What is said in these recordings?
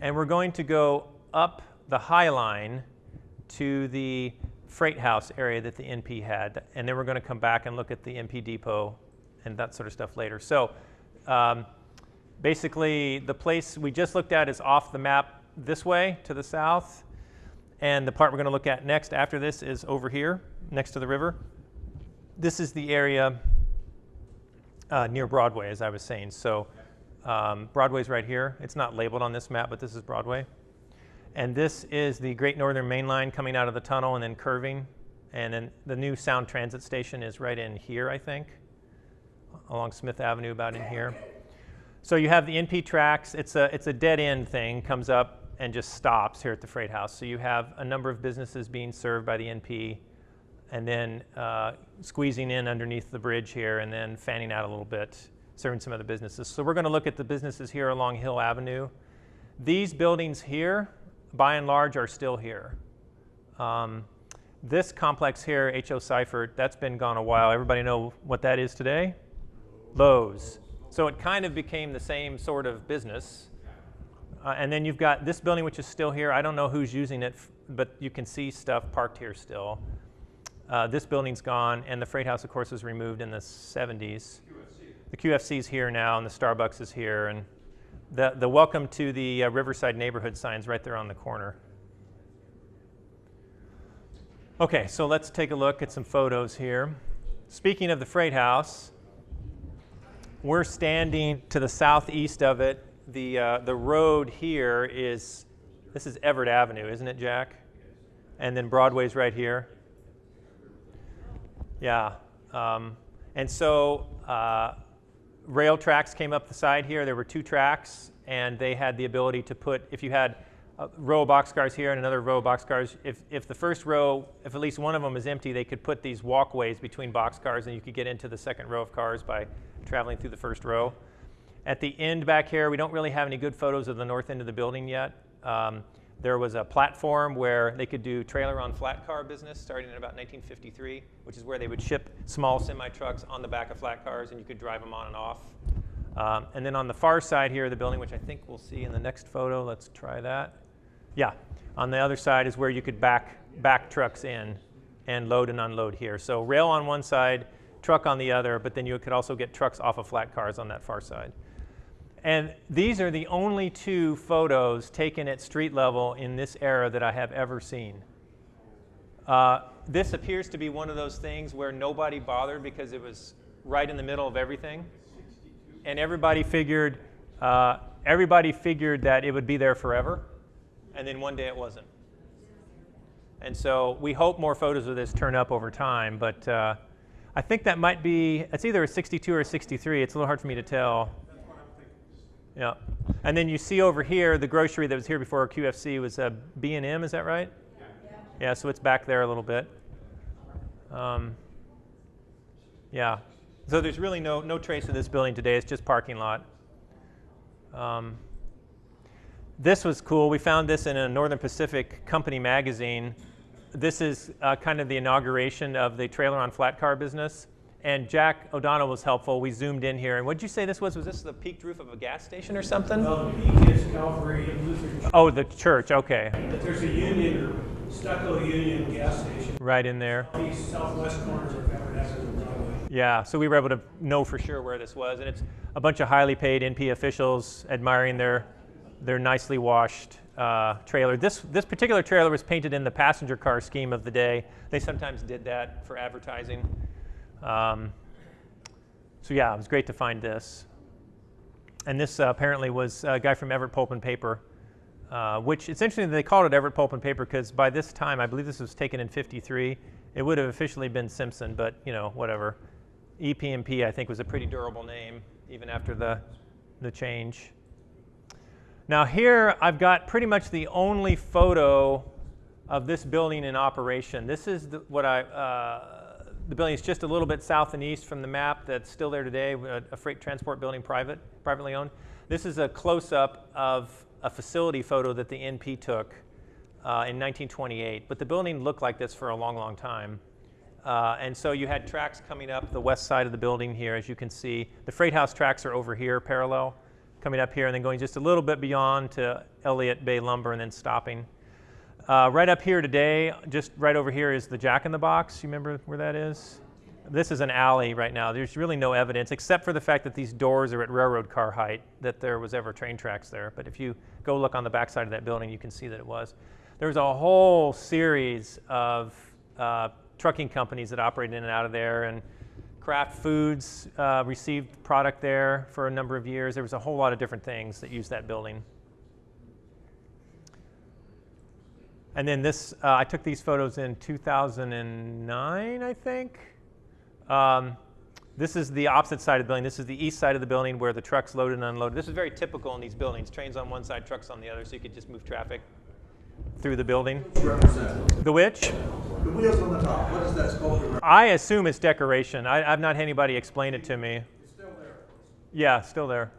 And we're going to go up the High Line to the freight house area that the NP had. And then we're going to come back and look at the NP depot and that sort of stuff later. So basically, the place we just looked at is off the map this way to the south. And the part we're going to look at next after this is over here, next to the river. This is the area near Broadway, as I was saying. So Broadway's right here. It's not labeled on this map, but this is Broadway. And this is the Great Northern Main Line coming out of the tunnel and then curving. And then the new Sound Transit Station is right in here, I think, along Smith Avenue, about in here. So you have the NP tracks. It's a dead end thing, comes up and just stops here at the freight house. So you have a number of businesses being served by the NP, and then squeezing in underneath the bridge here, and then fanning out a little bit, serving some other businesses. So we're going to look at the businesses here along Hill Avenue. These buildings here, by and large, are still here. This complex here, H.O. Seifert, that's been gone a while. Everybody know what that is today? Lowe's. So it kind of became the same sort of business. And then you've got this building, which is still here. I don't know who's using it, but you can see stuff parked here still. This building's gone, and the freight house, of course, was removed in the 70s. The QFC's here now, and the Starbucks is here, and the welcome to the Riverside neighborhood sign's right there on the corner. Okay, so let's take a look at some photos here. Speaking of the freight house, we're standing to the southeast of it. The road here this is Everett Avenue, isn't it, Jack? And then Broadway's right here. Yeah. And so rail tracks came up the side here. There were 2 tracks, and they had the ability to put, if you had a row of boxcars here and another row of boxcars, if the first row, if at least one of them is empty, they could put these walkways between boxcars, and you could get into the second row of cars by traveling through the first row. At the end back here, we don't really have any good photos of the north end of the building yet. There was a platform where they could do trailer on flat car business starting in about 1953, which is where they would ship small semi-trucks on the back of flat cars, and you could drive them on and off. And then on the far side here of the building, which I think we'll see in the next photo, let's try that. Yeah, on the other side is where you could back trucks in and load and unload here. So rail on one side, truck on the other, but then you could also get trucks off of flat cars on that far side. And these are the only 2 photos taken at street level in this era that I have ever seen. This appears to be one of those things where nobody bothered because it was right in the middle of everything. And everybody figured that it would be there forever. And then one day it wasn't. And so we hope more photos of this turn up over time. But I think that might be, it's either a 62 or a 63. It's a little hard for me to tell. Yeah, and then you see over here the grocery that was here before QFC was a B&M, is that right? Yeah, so it's back there a little bit. Yeah, so there's really no trace of this building today. It's just parking lot. This was cool. We found this in a Northern Pacific company magazine. This is kind of the inauguration of the trailer on flat car business. And Jack O'Donnell was helpful. We zoomed in here. And what did you say this was? Was this the peaked roof of a gas station or something? No, the peak is Calvary and Lutheran Church. Oh, the church. Okay. But there's a Union, stucco Union gas station. Right in there. East, southwest corners of Everett Avenue and Broadway. Yeah, so we were able to know for sure where this was. And it's a bunch of highly paid NP officials admiring their nicely washed trailer. This particular trailer was painted in the passenger car scheme of the day. They sometimes did that for advertising. So yeah, it was great to find this. And this apparently was a guy from Everett Pulp and Paper, which it's interesting that they called it Everett Pulp and Paper because by this time, I believe this was taken in '53, it would have officially been Simpson, but you know, whatever. EP&P I think was a pretty durable name even after the change. Now here I've got pretty much the only photo of this building in operation. This is the building is just a little bit south and east from the map that's still there today, a freight transport building privately owned. This is a close-up of a facility photo that the NP took in 1928, but the building looked like this for a long, long time. And so you had tracks coming up the west side of the building here, as you can see. The freight house tracks are over here parallel, coming up here and then going just a little bit beyond to Elliott Bay Lumber and then stopping. Right up here today, just right over here is the Jack in the Box. You remember where that is? This is an alley right now. There's really no evidence except for the fact that these doors are at railroad car height, that there was ever train tracks there. But if you go look on the backside of that building, you can see that it was. There was a whole series of trucking companies that operated in and out of there, and Kraft Foods received product there for a number of years. There was a whole lot of different things that used that building. And then this, I took these photos in 2009, I think. This is the opposite side of the building. This is the east side of the building where the trucks loaded and unloaded. This is very typical in these buildings. Trains on one side, trucks on the other, so you could just move traffic through the building. The which? The wheels on the top. What is that sculpture? I assume it's decoration. I've not had anybody explain it to me. It's still there. Yeah, still there.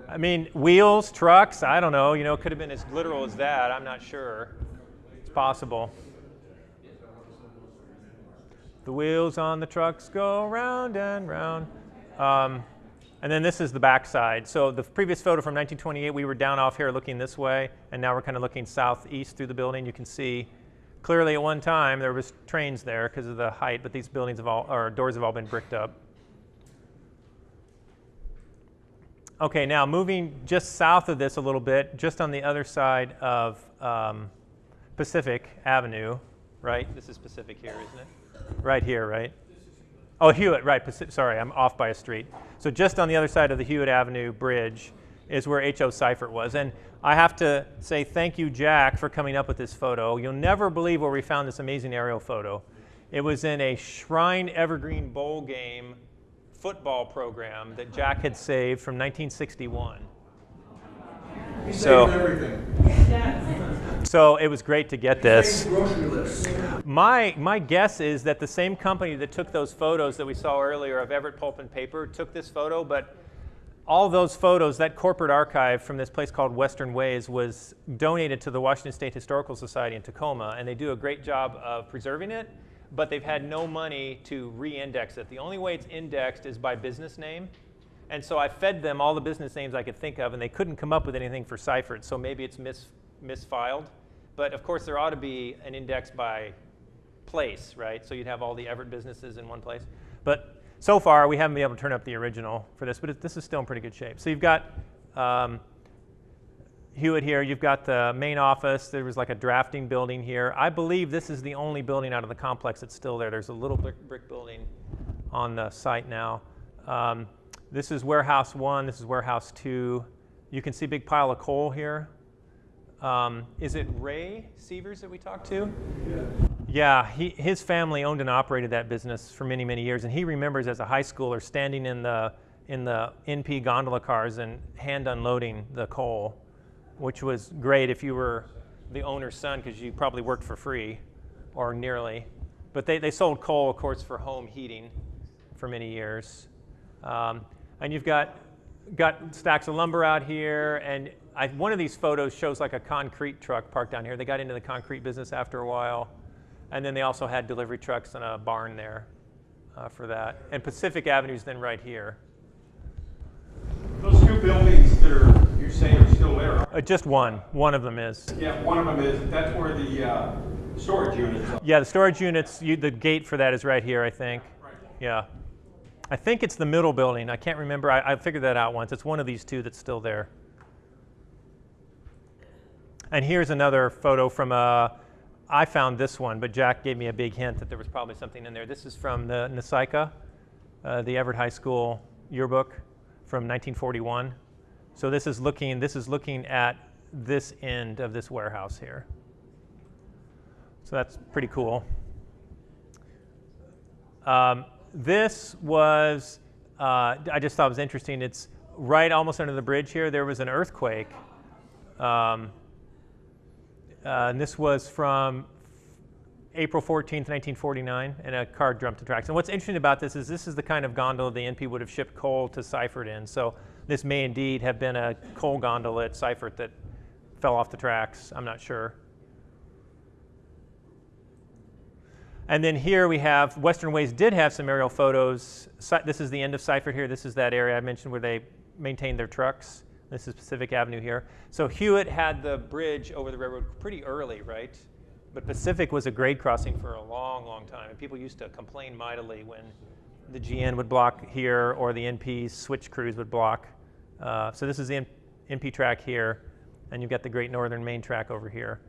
I mean, wheels, trucks, I don't know. You know, it could have been as literal as that. I'm not sure. It's possible. The wheels on the trucks go round and round. And then this is the backside. So the previous photo from 1928, we were down off here looking this way, and now we're kind of looking southeast through the building. You can see clearly at one time there was trains there because of the height, but these buildings have all, or doors have all been bricked up. Okay, now moving just south of this a little bit, just on the other side of Pacific Avenue, right? This is Pacific here, isn't it? Right here, right? Oh, Hewitt, right. Sorry, I'm off by a street. So just on the other side of the Hewitt Avenue Bridge is where H.O. Seifert was. And I have to say thank you, Jack, for coming up with this photo. You'll never believe where we found this amazing aerial photo. It was in a Shrine Evergreen Bowl game football program that Jack had saved from 1961. He saved everything. So it was great to get this. Saved grocery lists. My guess is that the same company that took those photos that we saw earlier of Everett Pulp and Paper took this photo, but all those photos, that corporate archive from this place called Western Ways was donated to the Washington State Historical Society in Tacoma, and they do a great job of preserving it, but they've had no money to re-index it. The only way it's indexed is by business name, and so I fed them all the business names I could think of, and they couldn't come up with anything for Seifert, so maybe it's misfiled. But of course, there ought to be an index by place, right? So you'd have all the Everett businesses in one place. But so far, we haven't been able to turn up the original for this, but this is still in pretty good shape. So you've got Hewitt here. You've got the main office. There was like a drafting building here. I believe this is the only building out of the complex that's still there. There's a little brick building on the site now. This is Warehouse 1. This is Warehouse 2. You can see a big pile of coal here. Is it Ray Sievers that we talked to? Yeah, his family owned and operated that business for many, many years, and he remembers as a high schooler standing in the NP gondola cars and hand unloading the coal, which was great if you were the owner's son because you probably worked for free, or nearly. But they sold coal, of course, for home heating for many years. And you've got stacks of lumber out here, and one of these photos shows like a concrete truck parked down here. They got into the concrete business after a while. And then they also had delivery trucks and a barn there for that. And Pacific Avenue's then right here. Those two buildings that you're saying are still there. Just one. One of them is. Yeah, one of them is. That's where the storage units are. Yeah, the storage units, the gate for that is right here, I think. Right. Yeah. I think it's the middle building. I can't remember. I figured that out once. It's one of these two that's still there. And here's another photo from I found this one, but Jack gave me a big hint that there was probably something in there. This is from the NSYCA, the Everett High School yearbook from 1941. So this is looking at this end of this warehouse here. So that's pretty cool. This was, I just thought it was interesting. It's right almost under the bridge here. There was an earthquake. And this was from April 14th, 1949, and a car jumped the tracks. And what's interesting about this is the kind of gondola the NP would have shipped coal to Seifert in. So this may indeed have been a coal gondola at Seifert that fell off the tracks. I'm not sure. And then here we have, Western Ways did have some aerial photos. This is the end of Seifert here. This is that area I mentioned where they maintained their trucks. This is Pacific Avenue here. So Hewitt had the bridge over the railroad pretty early, right? But Pacific was a grade crossing for a long, long time. And people used to complain mightily when the GN would block here or the NP's switch crews would block. So this is the NP track here, and you've got the Great Northern Main track over here.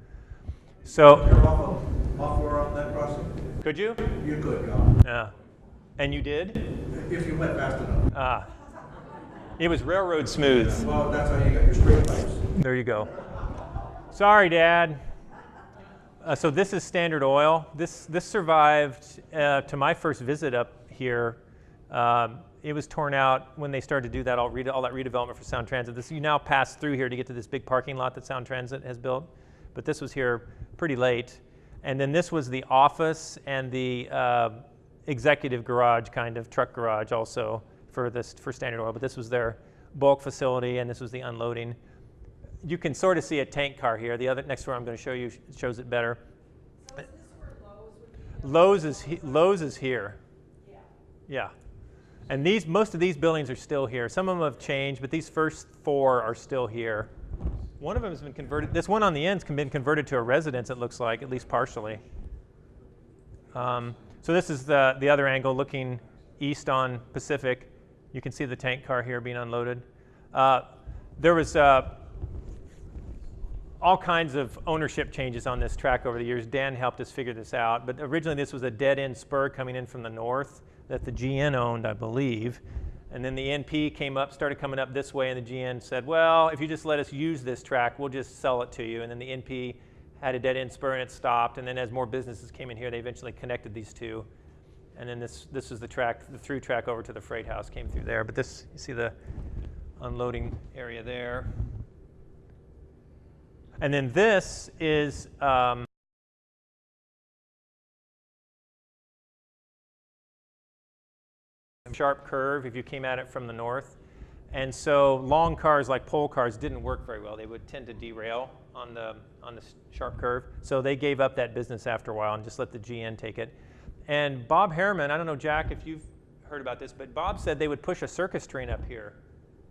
So You're off or on that crossing? could you? You could, yeah. Yeah. And you did? If you went fast enough. It was railroad smooth. Well, that's how you got your straight pipes. There you go. Sorry, Dad. So this is Standard Oil. This survived to my first visit up here. It was torn out when they started to do that all that redevelopment for Sound Transit. You now pass through here to get to this big parking lot that Sound Transit has built, but this was here pretty late. And then this was the office and the executive garage, kind of truck garage also for Standard Oil. But this was their bulk facility, and this was the unloading. You can sort of see a tank car here. The other next one I'm going to show you shows it better. So is this where Lowe's would be? Lowe's is here. Yeah. Yeah. And most of these buildings are still here. Some of them have changed, but these first 4 are still here. One of them has been converted. This one on the end's been converted to a residence, it looks like, at least partially. So this is the other angle looking east on Pacific. You can see the tank car here being unloaded. There was all kinds of ownership changes on this track over the years. Dan helped us figure this out. But originally this was a dead-end spur coming in from the north that the GN owned, I believe. And then the NP started coming up this way, and the GN said, well, if you just let us use this track, we'll just sell it to you. And then the NP had a dead-end spur, and it stopped. And then as more businesses came in here, they eventually connected these two. And then this is the track, the through track over to the freight house came through there. But this, you see the unloading area there. And then this is sharp curve if you came at it from the north. And so long cars like pole cars didn't work very well. They would tend to derail on the sharp curve. So they gave up that business after a while and just let the GN take it. And Bob Harriman, I don't know, Jack, if you've heard about this, but Bob said they would push a circus train up here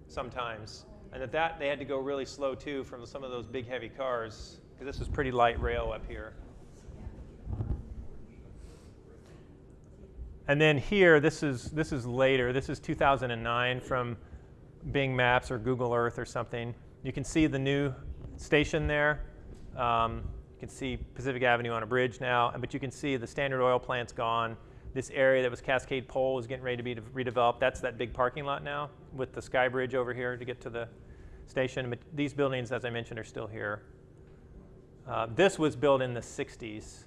sometimes. And that they had to go really slow too from some of those big heavy cars, because this was pretty light rail up here. And then here, this is later. This is 2009 from Bing Maps or Google Earth or something. You can see the new station there. You can see Pacific Avenue on a bridge now, but you can see the Standard Oil plant's gone. This area that was Cascade Pole is getting ready to be redeveloped. That's that big parking lot now with the Sky Bridge over here to get to the station. But these buildings, as I mentioned, are still here. This was built in the 60s.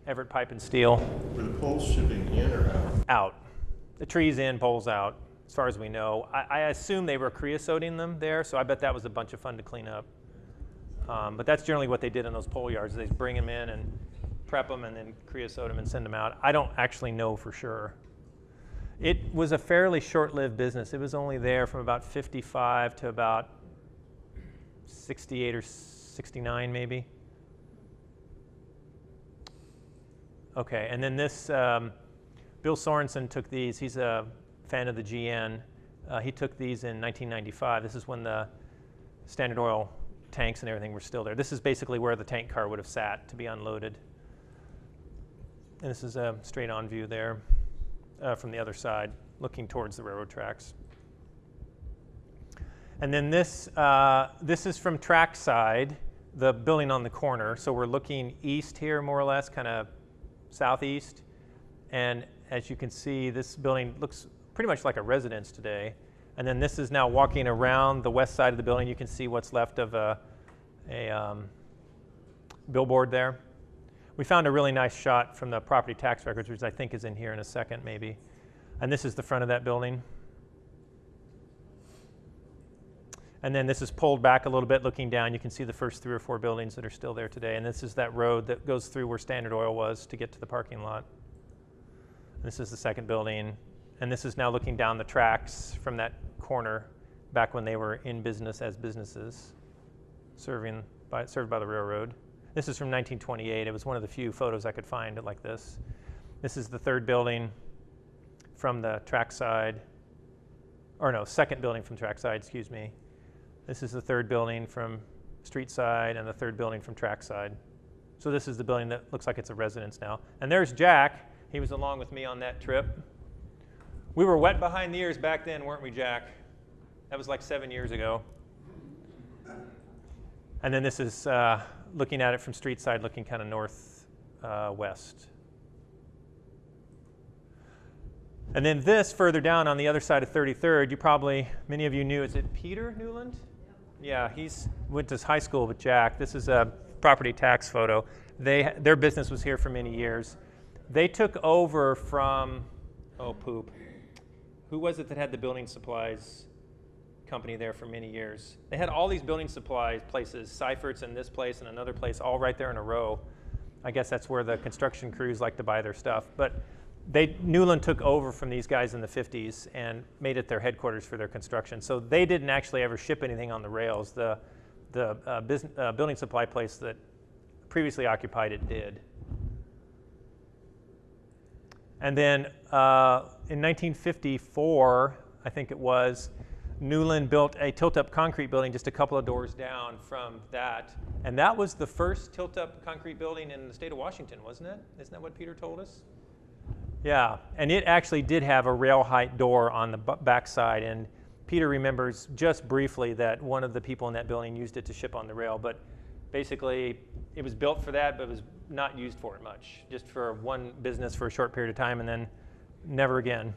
Everett Pipe and Steel. Were the poles shipping in or out? Out. The trees in, poles out, as far as we know. I assume they were creosoting them there, so I bet that was a bunch of fun to clean up. But that's generally what they did in those pole yards. They bring them in and prep them and then creosote them and send them out. I don't actually know for sure. It was a fairly short-lived business. It was only there from about 55 to about 68 or 69 maybe. Okay, and then this, Bill Sorensen took these. He's a fan of the GN. He took these in 1995. This is when the Standard Oil tanks and everything were still there. This is basically where the tank car would have sat to be unloaded. And this is a straight-on view there from the other side, looking towards the railroad tracks. And then this is from track side, the building on the corner. So we're looking east here, more or less, kind of southeast. And as you can see, this building looks pretty much like a residence today. And then this is now walking around the west side of the building. You can see what's left of a billboard there. We found a really nice shot from the property tax records, which I think is in here in a second maybe. And this is the front of that building. And then this is pulled back a little bit looking down. You can see the first 3 or 4 buildings that are still there today. And this is that road that goes through where Standard Oil was to get to the parking lot. This is the second building. And this is now looking down the tracks from that corner back when they were in business as businesses, served by the railroad. This is from 1928. It was one of the few photos I could find like this. This is the third building from the track side. or no, second building from trackside, excuse me. This is the third building from street side and the third building from trackside. So this is the building that looks like it's a residence now. And there's Jack. He was along with me on that trip. We were wet behind the ears back then, weren't we, Jack? That was like 7 years ago. And then this is looking at it from street side, looking kind of northwest. And then this further down on the other side of 33rd, you probably, many of you knew, is it Peter Newland? Yeah, he's went to high school with Jack. This is a property tax photo. Their business was here for many years. They took over from, oh poop, who was it that had the building supplies company there for many years? They had all these building supplies places, Seifert's and this place and another place, all right there in a row. I guess that's where the construction crews like to buy their stuff. But Newland took over from these guys in the 50s and made it their headquarters for their construction. So they didn't actually ever ship anything on the rails. The building supply place that previously occupied it did. And then in 1954, I think it was, Newland built a tilt-up concrete building just a couple of doors down from that. And that was the first tilt-up concrete building in the state of Washington, wasn't it? Isn't that what Peter told us? Yeah, and it actually did have a rail height door on the back side. And Peter remembers just briefly that one of the people in that building used it to ship on the rail. But basically, it was built for that, but it was not used for it much. Just for one business for a short period of time and then never again.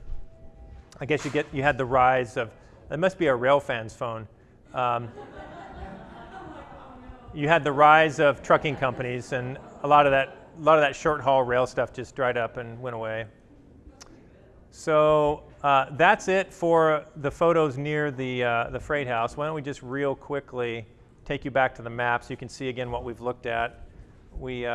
I guess you had the rise of, it must be a rail fan's phone. You had the rise of trucking companies, and a lot of that short haul rail stuff just dried up and went away. So that's it for the photos near the freight house. Why don't we just real quickly take you back to the map so you can see again what we've looked at. We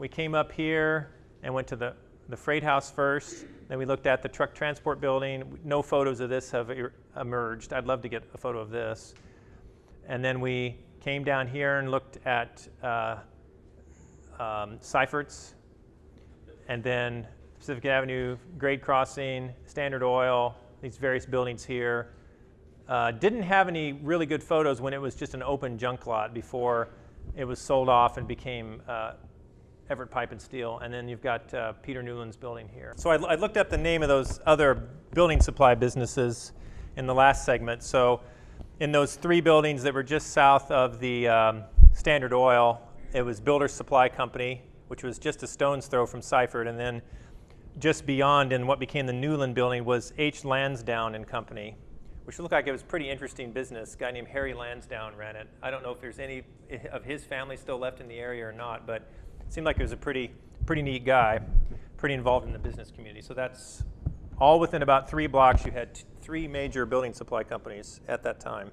came up here and went to the freight house first. Then we looked at the truck transport building. No photos of this have emerged. I'd love to get a photo of this. And then we came down here and looked at Seifert's, and then Pacific Avenue, grade crossing, Standard Oil, these various buildings here. Didn't have any really good photos when it was just an open junk lot before it was sold off and became Everett Pipe and Steel. And then you've got Peter Newland's building here. So I looked up the name of those other building supply businesses in the last segment. So in those three buildings that were just south of the Standard Oil, it was Builder's Supply Company, which was just a stone's throw from Seifert. And then just beyond in what became the Newland building was H. Lansdowne and Company, which looked like it was a pretty interesting business. A guy named Harry Lansdowne ran it. I don't know if there's any of his family still left in the area or not, but it seemed like he was a pretty neat guy, pretty involved in the business community. So that's all within about 3 blocks. You had 3 major building supply companies at that time.